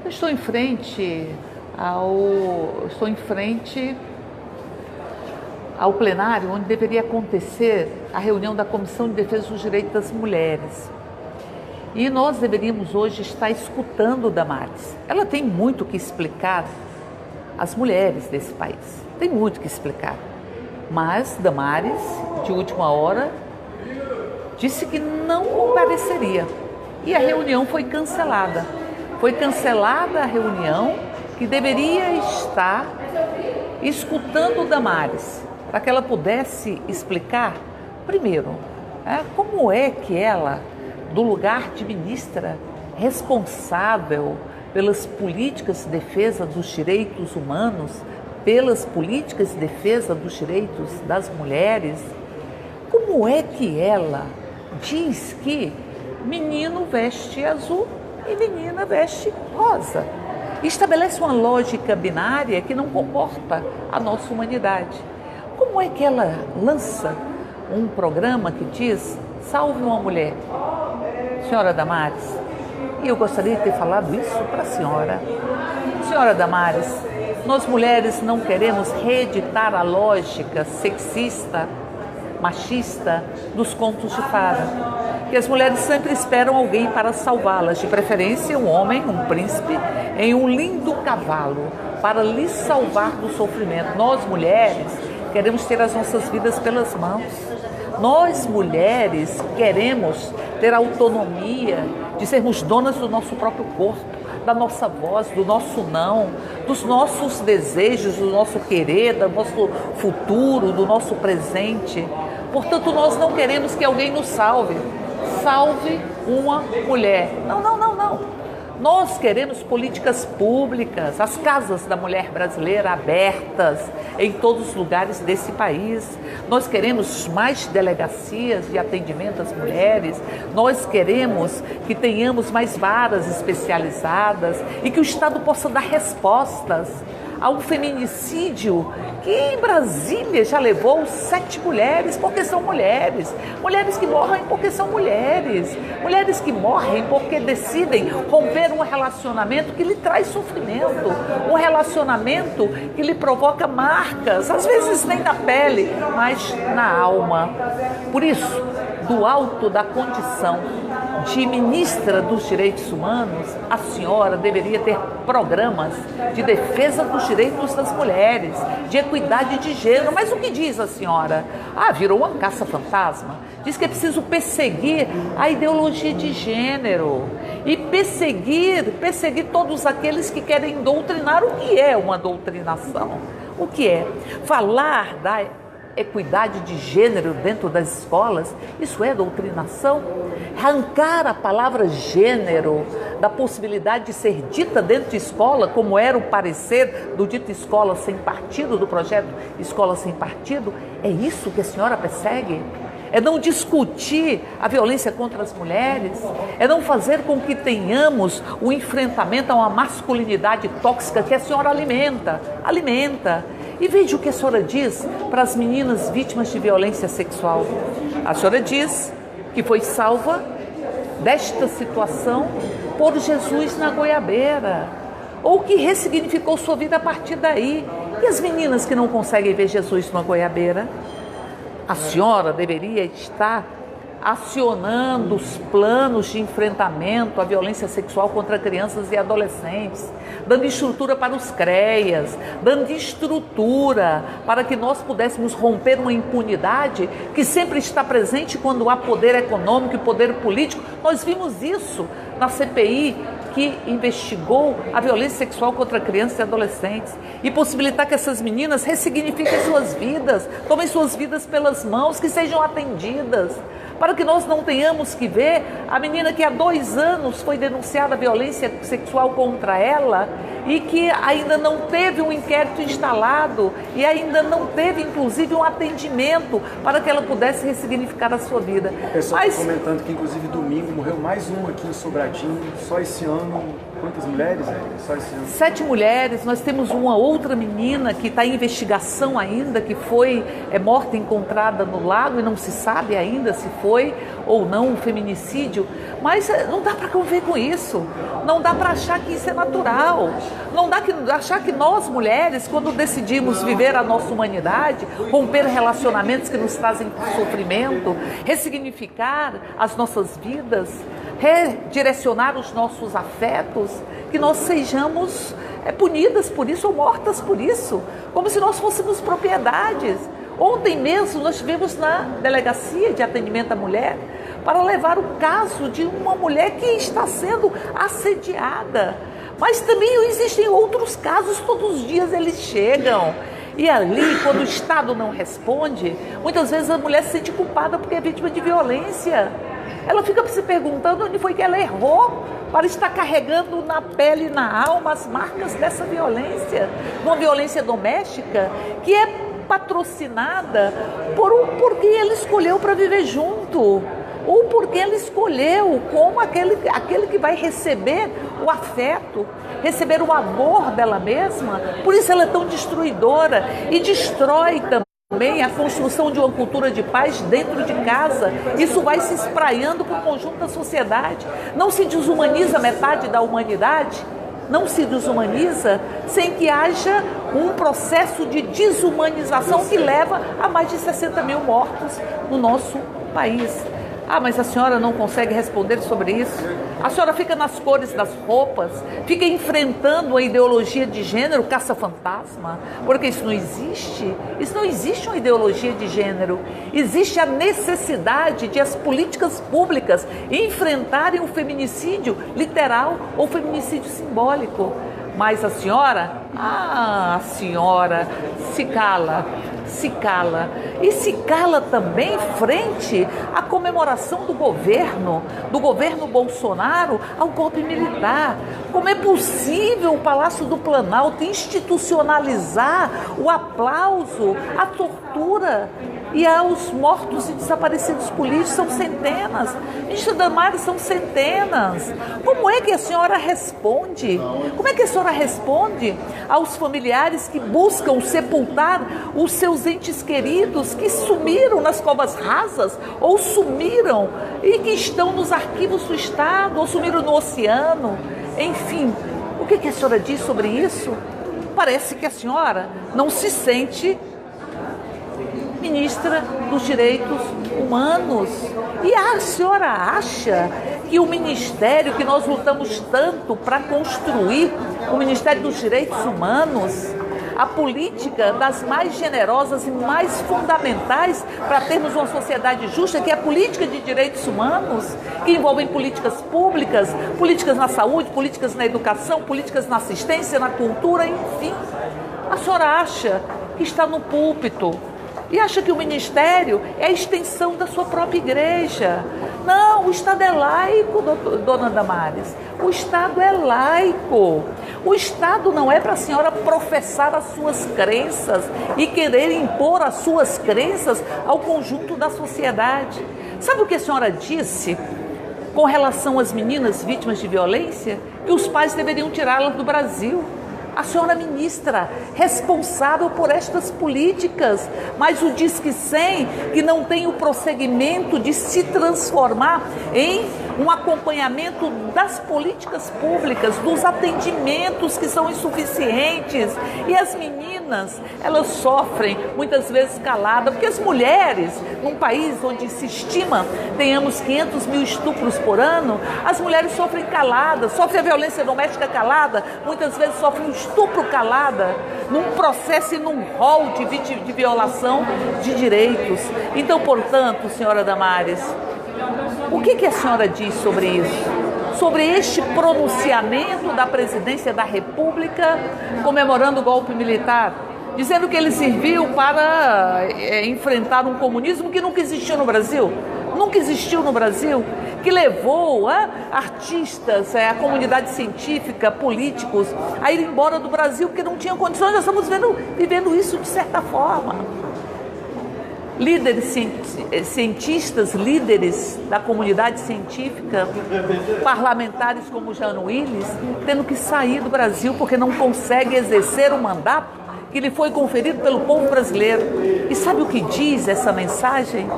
Eu estou em frente ao plenário onde deveria acontecer a reunião da Comissão de Defesa dos Direitos das Mulheres. E nós deveríamos hoje estar escutando Damares. Ela tem muito que explicar às mulheres desse país. Tem muito que explicar. Mas Damares, de última hora, disse que não compareceria. E a reunião foi cancelada. Foi cancelada a reunião que deveria estar escutando Damares, para que ela pudesse explicar, primeiro, como é que ela, do lugar de ministra responsável pelas políticas de defesa dos direitos humanos, pelas políticas de defesa dos direitos das mulheres, como é que ela diz que menino veste azul e menina veste rosa? Estabelece uma lógica binária que não comporta a nossa humanidade. Como é que ela lança um programa que diz salve uma mulher? Senhora Damares, e eu gostaria de ter falado isso para a senhora. Senhora Damares, nós mulheres não queremos reeditar a lógica sexista, machista dos contos de fada. Que as mulheres sempre esperam alguém para salvá-las, de preferência um homem, um príncipe, em um lindo cavalo, para lhes salvar do sofrimento. Nós mulheres queremos ter as nossas vidas pelas mãos. Nós mulheres queremos ter autonomia de sermos donas do nosso próprio corpo, da nossa voz, do nosso não, dos nossos desejos, do nosso querer, do nosso futuro, do nosso presente. Portanto, nós não queremos que alguém nos salve. Salve uma mulher. Não. Nós queremos políticas públicas, as casas da mulher brasileira abertas em todos os lugares desse país. Nós queremos mais delegacias de atendimento às mulheres. Nós queremos que tenhamos mais varas especializadas e que o Estado possa dar respostas a um feminicídio que em Brasília já levou 7 mulheres, porque são mulheres. Mulheres que morrem porque são mulheres. Mulheres que morrem porque decidem romper um relacionamento que lhe traz sofrimento. Um relacionamento que lhe provoca marcas, às vezes nem na pele, mas na alma. Por isso, do alto da condição de ministra dos direitos humanos, a senhora deveria ter programas de defesa dos direitos das mulheres, de equidade de gênero. Mas o que diz a senhora? Virou uma caça-fantasma. Diz que é preciso perseguir a ideologia de gênero e perseguir todos aqueles que querem doutrinar. O que é uma doutrinação? O que é? Falar da equidade de gênero dentro das escolas, isso é doutrinação? Arrancar a palavra gênero da possibilidade de ser dita dentro de escola, como era o parecer do dito Escola Sem Partido, do projeto Escola Sem Partido, é isso que a senhora persegue? É não discutir a violência contra as mulheres, é não fazer com que tenhamos o enfrentamento a uma masculinidade tóxica que a senhora alimenta. E veja o que a senhora diz para as meninas vítimas de violência sexual. A senhora diz que foi salva desta situação por Jesus na goiabeira, ou que ressignificou sua vida a partir daí. E as meninas que não conseguem ver Jesus na goiabeira? A senhora deveria estar acionando os planos de enfrentamento à violência sexual contra crianças e adolescentes, dando estrutura para os CREAs, dando estrutura para que nós pudéssemos romper uma impunidade que sempre está presente quando há poder econômico e poder político. Nós vimos isso na CPI que investigou a violência sexual contra crianças e adolescentes, e possibilitar que essas meninas ressignifiquem suas vidas, tomem suas vidas pelas mãos, que sejam atendidas, para que nós não tenhamos que ver a menina que há 2 anos foi denunciada a violência sexual contra ela e que ainda não teve um inquérito instalado e ainda não teve, inclusive, um atendimento para que ela pudesse ressignificar a sua vida. O pessoal está comentando que, inclusive, domingo morreu mais uma aqui em Sobradinho, só esse ano. Quantas mulheres, só esse ano? 7 mulheres, nós temos uma outra menina que está em investigação ainda, que foi morta encontrada no lago e não se sabe ainda se foi ou não um feminicídio, mas não dá para conviver com isso, não dá para achar que isso é natural, não dá para achar que nós mulheres, quando decidimos viver a nossa humanidade, romper relacionamentos que nos trazem sofrimento, ressignificar as nossas vidas, redirecionar os nossos afetos, que nós sejamos punidas por isso ou mortas por isso, como se nós fôssemos propriedades. Ontem mesmo nós estivemos na delegacia de atendimento à mulher para levar o caso de uma mulher que está sendo assediada. Mas também existem outros casos, todos os dias eles chegam. E ali, quando o Estado não responde, muitas vezes a mulher se sente culpada porque é vítima de violência. Ela fica se perguntando onde foi que ela errou para estar carregando na pele e na alma as marcas dessa violência. Uma violência doméstica que é patrocinada porque ele escolheu para viver junto, ou porque ele escolheu como aquele que vai receber o afeto, receber o amor dela mesma. Por isso ela é tão destruidora e destrói também a construção de uma cultura de paz dentro de casa. Isso vai se espraiando para o conjunto da sociedade. Não se desumaniza metade da humanidade, não se desumaniza sem que haja um processo de desumanização que leva a mais de 60 mil mortos no nosso país. Ah, mas a senhora não consegue responder sobre isso? A senhora fica nas cores das roupas, fica enfrentando a ideologia de gênero caça-fantasma, porque isso não existe. Isso não existe uma ideologia de gênero. Existe a necessidade de as políticas públicas enfrentarem o feminicídio literal ou feminicídio simbólico. Mas a senhora se cala. E se cala também frente à comemoração do governo Bolsonaro ao golpe militar. Como é possível o Palácio do Planalto institucionalizar o aplauso à tortura e aos mortos e desaparecidos políticos? São centenas. Ministra Damares, são centenas. Como é que a senhora responde? Como é que a senhora responde aos familiares que buscam sepultar os seus entes queridos que sumiram nas covas rasas ou sumiram e que estão nos arquivos do Estado ou sumiram no oceano? Enfim, o que a senhora diz sobre isso? Parece que a senhora não se sente ministra dos Direitos Humanos. E a senhora acha que o ministério que nós lutamos tanto para construir, o Ministério dos Direitos Humanos, a política das mais generosas e mais fundamentais para termos uma sociedade justa, que é a política de direitos humanos, que envolvem políticas públicas, políticas na saúde, políticas na educação, políticas na assistência, na cultura, enfim. A senhora acha que está no púlpito e acha que o ministério é a extensão da sua própria igreja. Não, o Estado é laico, dona Damares. O Estado é laico. O Estado não é para a senhora professar as suas crenças e querer impor as suas crenças ao conjunto da sociedade. Sabe o que a senhora disse com relação às meninas vítimas de violência? Que os pais deveriam tirá-las do Brasil. A senhora ministra, responsável por estas políticas, mas o Disque 100, que não tem o prosseguimento de se transformar em um acompanhamento das políticas públicas, dos atendimentos que são insuficientes. E as meninas, elas sofrem muitas vezes caladas, porque as mulheres, num país onde se estima tenhamos 500 mil estupros por ano, as mulheres sofrem caladas, sofrem a violência doméstica calada, muitas vezes sofrem o estupro calada, num processo e num rol de violação de direitos. Então, portanto, senhora Damares, o que a senhora diz sobre isso? Sobre este pronunciamento da presidência da República comemorando o golpe militar, dizendo que ele serviu para enfrentar um comunismo que nunca existiu no Brasil? nunca existiu no Brasil, que levou artistas, a comunidade científica, políticos, a ir embora do Brasil porque não tinham condições. Nós estamos vivendo isso de certa forma. Líderes, cientistas, líderes da comunidade científica, parlamentares como Jean Willis, tendo que sair do Brasil porque não consegue exercer o mandato que lhe foi conferido pelo povo brasileiro. E sabe o que diz essa mensagem?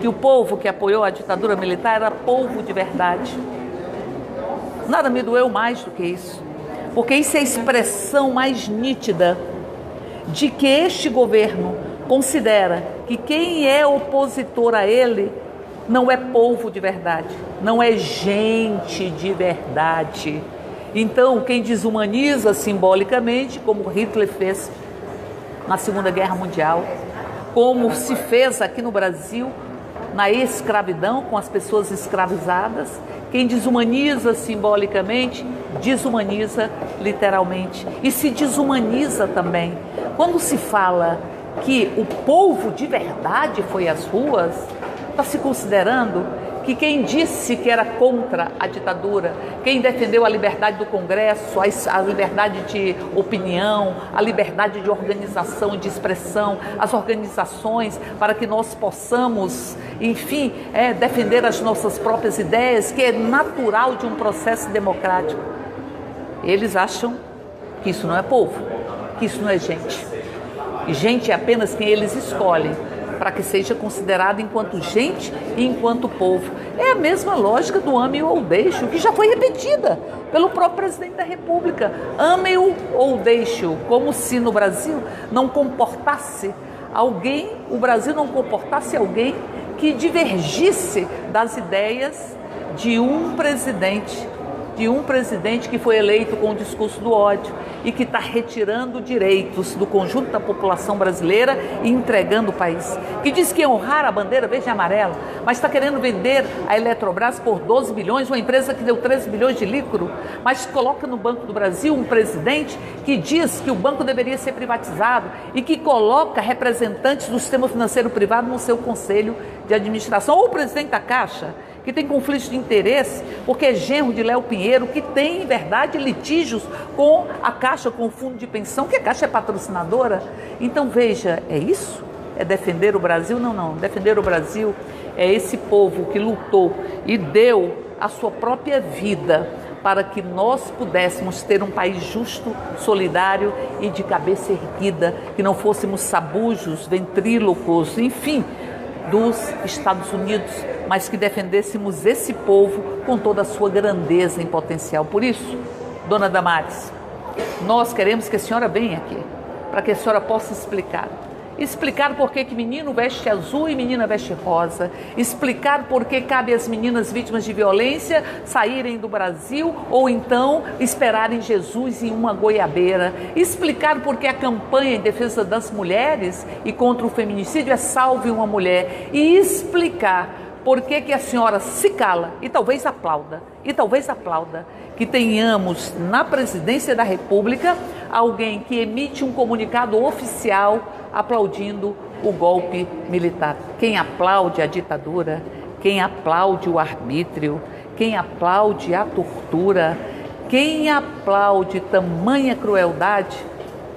Que o povo que apoiou a ditadura militar era povo de verdade. Nada me doeu mais do que isso, porque isso é a expressão mais nítida de que este governo considera que quem é opositor a ele não é povo de verdade, não é gente de verdade. Então, quem desumaniza simbolicamente, como Hitler fez na Segunda Guerra Mundial, como se fez aqui no Brasil, na escravidão, com as pessoas escravizadas, quem desumaniza simbolicamente, desumaniza literalmente. E se desumaniza também. Quando se fala que o povo de verdade foi às ruas, está se considerando que quem disse que era contra a ditadura, quem defendeu a liberdade do Congresso, a liberdade de opinião, a liberdade de organização e de expressão, as organizações para que nós possamos, enfim, defender as nossas próprias ideias, que é natural de um processo democrático. Eles acham que isso não é povo, que isso não é gente. E gente é apenas quem eles escolhem, para que seja considerado enquanto gente e enquanto povo. É a mesma lógica do ame-o ou deixe-o, que já foi repetida pelo próprio presidente da República. Ame-o ou deixe-o, como se no Brasil não comportasse alguém, o Brasil não comportasse alguém que divergisse das ideias de um presidente que foi eleito com o discurso do ódio e que está retirando direitos do conjunto da população brasileira e entregando o país. Que diz que ia honrar a bandeira verde e amarela, mas está querendo vender a Eletrobras por 12 bilhões, uma empresa que deu 13 bilhões de lucro, mas coloca no Banco do Brasil um presidente que diz que o banco deveria ser privatizado e que coloca representantes do sistema financeiro privado no seu conselho de administração, ou o presidente da Caixa, que tem conflito de interesse, porque é genro de Léo Pinheiro, que tem, em verdade, litígios com a Caixa, com o fundo de pensão, que a Caixa é patrocinadora. Então, veja, é isso? É defender o Brasil? Não. Defender o Brasil é esse povo que lutou e deu a sua própria vida para que nós pudéssemos ter um país justo, solidário e de cabeça erguida, que não fôssemos sabujos, ventrílocos, enfim, dos Estados Unidos, mas que defendêssemos esse povo com toda a sua grandeza em potencial. Por isso, dona Damares, nós queremos que a senhora venha aqui, para que a senhora possa explicar por que menino veste azul e menina veste rosa, explicar por que cabe às meninas vítimas de violência saírem do Brasil ou então esperarem Jesus em uma goiabeira, explicar por que a campanha em defesa das mulheres e contra o feminicídio é Salve uma Mulher, e explicar por que a senhora se cala e talvez aplauda, que tenhamos na presidência da República alguém que emite um comunicado oficial aplaudindo o golpe militar. Quem aplaude a ditadura, quem aplaude o arbítrio, quem aplaude a tortura, quem aplaude tamanha crueldade,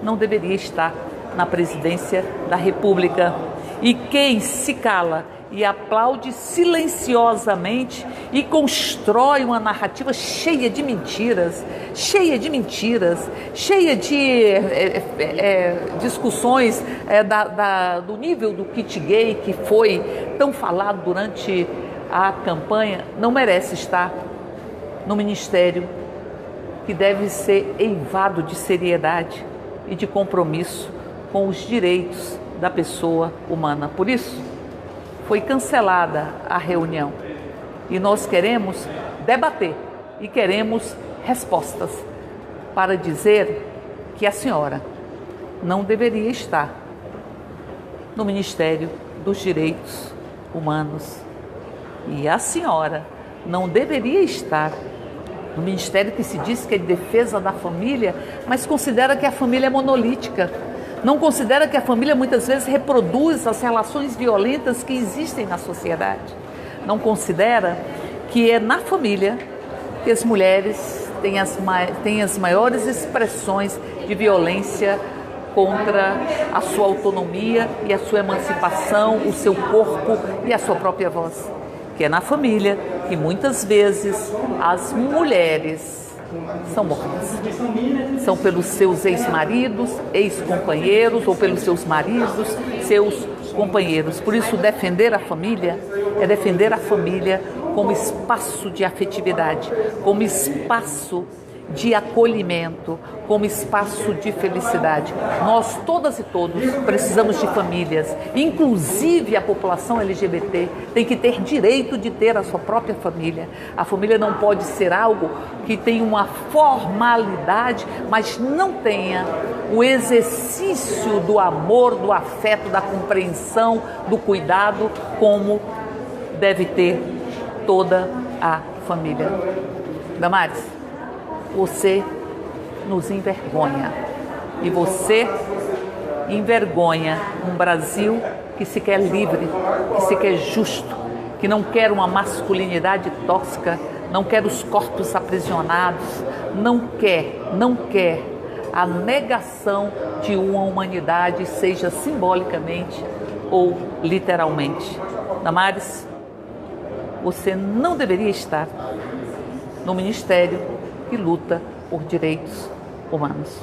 não deveria estar na presidência da República. E quem se cala e aplaude silenciosamente e constrói uma narrativa cheia de mentiras, cheia de discussões do nível do kit gay que foi tão falado durante a campanha, não merece estar no ministério que deve ser eivado de seriedade e de compromisso com os direitos da pessoa humana. Por isso, foi cancelada a reunião e nós queremos debater e queremos respostas para dizer que a senhora não deveria estar no Ministério dos Direitos Humanos e a senhora não deveria estar no ministério que se diz que é de defesa da família, mas considera que a família é monolítica. Não considera que a família muitas vezes reproduz as relações violentas que existem na sociedade. não considera que é na família que as mulheres têm as maiores expressões de violência contra a sua autonomia e a sua emancipação, o seu corpo e a sua própria voz. Que é na família que muitas vezes as mulheres são mortas. São pelos seus ex-maridos, ex-companheiros ou pelos seus maridos, seus companheiros. Por isso, defender a família é defender a família como espaço de afetividade, como espaço de acolhimento, como espaço de felicidade. Nós, todas e todos, precisamos de famílias, inclusive a população LGBT tem que ter direito de ter a sua própria família. A família não pode ser algo que tenha uma formalidade, mas não tenha o exercício do amor, do afeto, da compreensão, do cuidado, como deve ter toda a família. Damares, você nos envergonha e você envergonha um Brasil que se quer livre, que se quer justo, que não quer uma masculinidade tóxica, não quer os corpos aprisionados, não quer a negação de uma humanidade, seja simbolicamente ou literalmente. Damares, você não deveria estar no ministério que luta por direitos humanos.